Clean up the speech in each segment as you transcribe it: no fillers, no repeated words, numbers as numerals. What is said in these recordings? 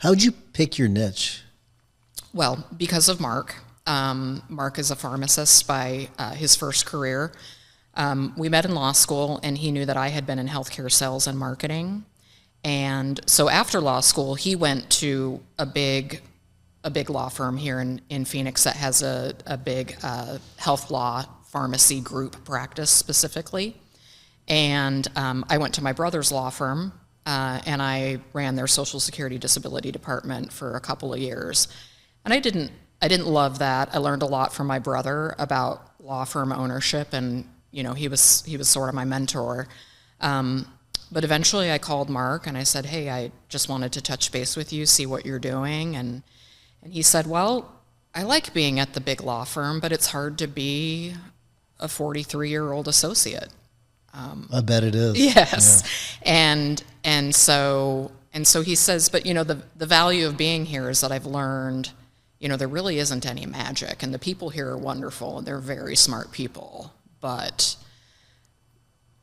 How'd you pick your niche? Well, because of Mark. Mark is a pharmacist by his first career. We met in law school, and he knew that I had been in healthcare sales and marketing. And so after law school, he went to a big law firm here in Phoenix that has a big health law pharmacy group practice specifically. And I went to my brother's law firm, and I ran their Social Security Disability department for a couple of years. And I didn't love that. I learned a lot from my brother about law firm ownership, and he was sort of my mentor. But eventually I called Mark and I said, hey, I just wanted to touch base with you, see what you're doing. And he said, well, I like being at the big law firm, but it's hard to be a 43-year-old associate. I bet it is. Yes. Yeah. And so he says, but the value of being here is that I've learned, there really isn't any magic, and the people here are wonderful and they're very smart people. But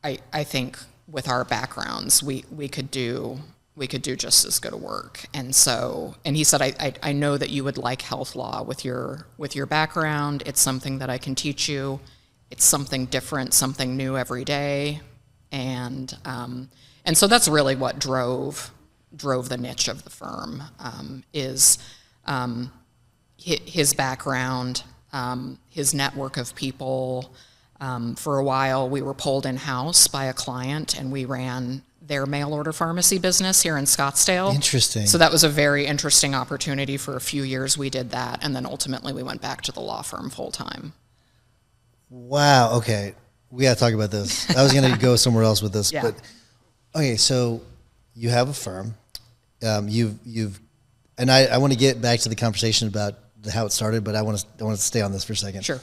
I think with our backgrounds, we could do just as good a work. And he said, I know that you would like health law with your background. It's something that I can teach you. It's something different, something new every day. And so that's really what drove the niche of the firm, is his background, his network of people. For a while, we were pulled in-house by a client, and we ran their mail-order pharmacy business here in Scottsdale. Interesting. So that was a very interesting opportunity. For a few years, we did that, and then ultimately we went back to the law firm full-time. Wow, okay. We got to talk about this. I was going to go somewhere else with this. Yeah. But okay, so you have a firm. And I want to get back to the conversation about how it started, but I want to stay on this for a second. Sure.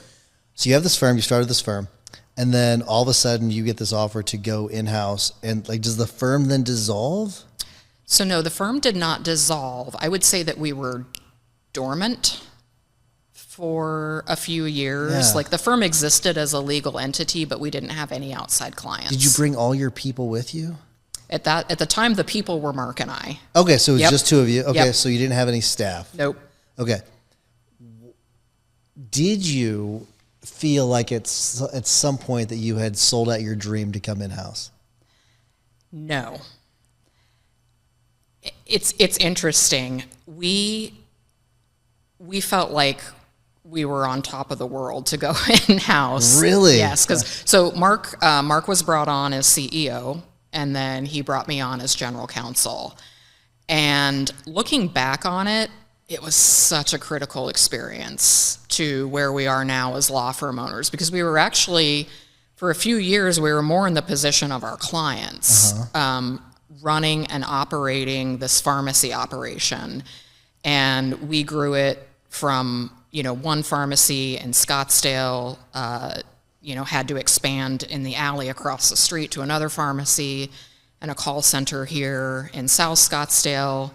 So you have this firm, you started this firm, and then all of a sudden you get this offer to go in-house, and does the firm then dissolve? So no, the firm did not dissolve. I would say that we were dormant for a few years. Yeah. The firm existed as a legal entity, but we didn't have any outside clients. Did you bring all your people with you? At the time, the people were Mark and I. Okay, so it was just two of you. Okay, Yep. So you didn't have any staff. Nope. Okay. Did you feel like at some point that you had sold out your dream to come in-house? No. It's interesting. We felt like we were on top of the world to go in-house. Really? Yes, so Mark was brought on as CEO, and then he brought me on as general counsel. And looking back on it, it was such a critical experience to where we are now as law firm owners, because we were actually, for a few years, we were more in the position of our clients, running and operating this pharmacy operation. And we grew it from, one pharmacy in Scottsdale, had to expand in the alley across the street to another pharmacy and a call center here in South Scottsdale,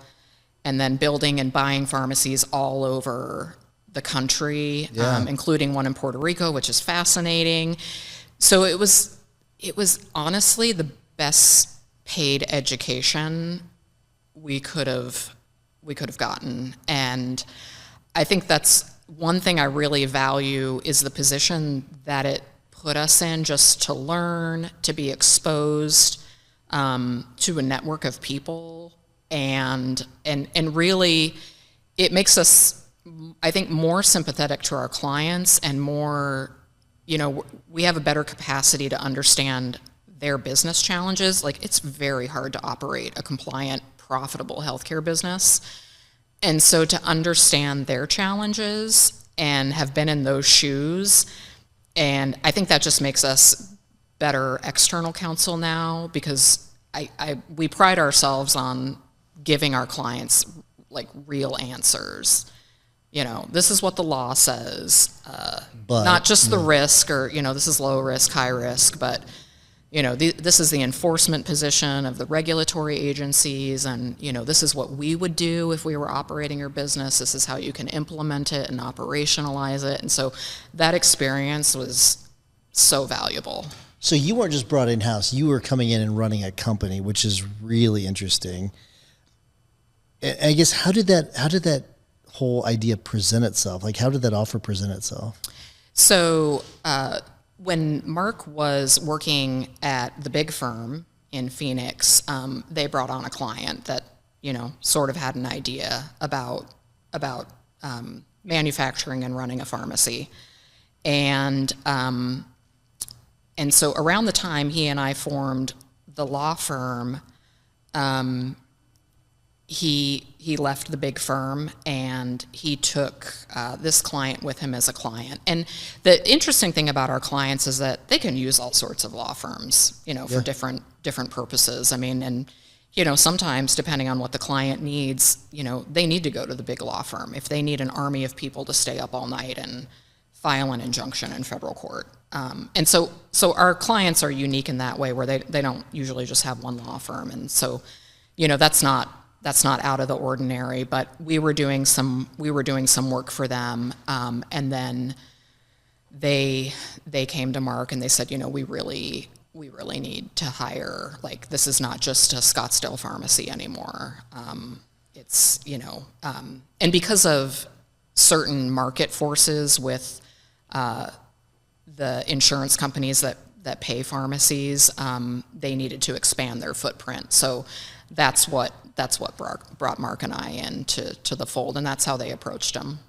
and then building and buying pharmacies all over the country, including one in Puerto Rico, which is fascinating. So it was honestly the best paid education we could have gotten. And I think that's one thing I really value, is the position that it put us in, just to learn, to be exposed to a network of people. And really, it makes us, I think, more sympathetic to our clients, and more, we have a better capacity to understand their business challenges. It's very hard to operate a compliant, profitable healthcare business. And so to understand their challenges and have been in those shoes, and I think that just makes us better external counsel now, because we pride ourselves on giving our clients real answers. This is what the law says, but not just the risk, or this is low risk, high risk, but this is the enforcement position of the regulatory agencies, and this is what we would do if we were operating your business. This is how you can implement it and operationalize it. And so that experience was so valuable. So you weren't just brought in-house, you were coming in and running a company, which is really interesting. I guess how did that whole idea present itself? Like, how did that offer present itself? So when Mark was working at the big firm in Phoenix, they brought on a client that, sort of had an idea about manufacturing and running a pharmacy. And so around the time he and I formed the law firm, he left the big firm and he took this client with him as a client. And the interesting thing about our clients is that they can use all sorts of law firms, for different purposes. I mean, and sometimes depending on what the client needs, they need to go to the big law firm if they need an army of people to stay up all night and file an injunction in federal court. And so our clients are unique in that way, where they don't usually just have one law firm. And so, that's not out of the ordinary, but we were doing some work for them, and then they came to Mark and they said, we really need to hire, like, this is not just a Scottsdale pharmacy anymore. It's and because of certain market forces with the insurance companies that pay pharmacies, they needed to expand their footprint. So that's what brought Mark and I into the fold, and that's how they approached him.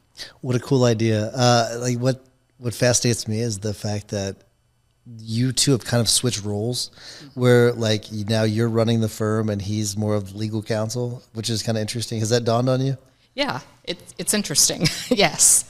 What a cool idea! Like what fascinates me is the fact that you two have kind of switched roles, where like now you're running the firm and he's more of legal counsel, which is kind of interesting. Has that dawned on you? Yeah, it's interesting. Yes.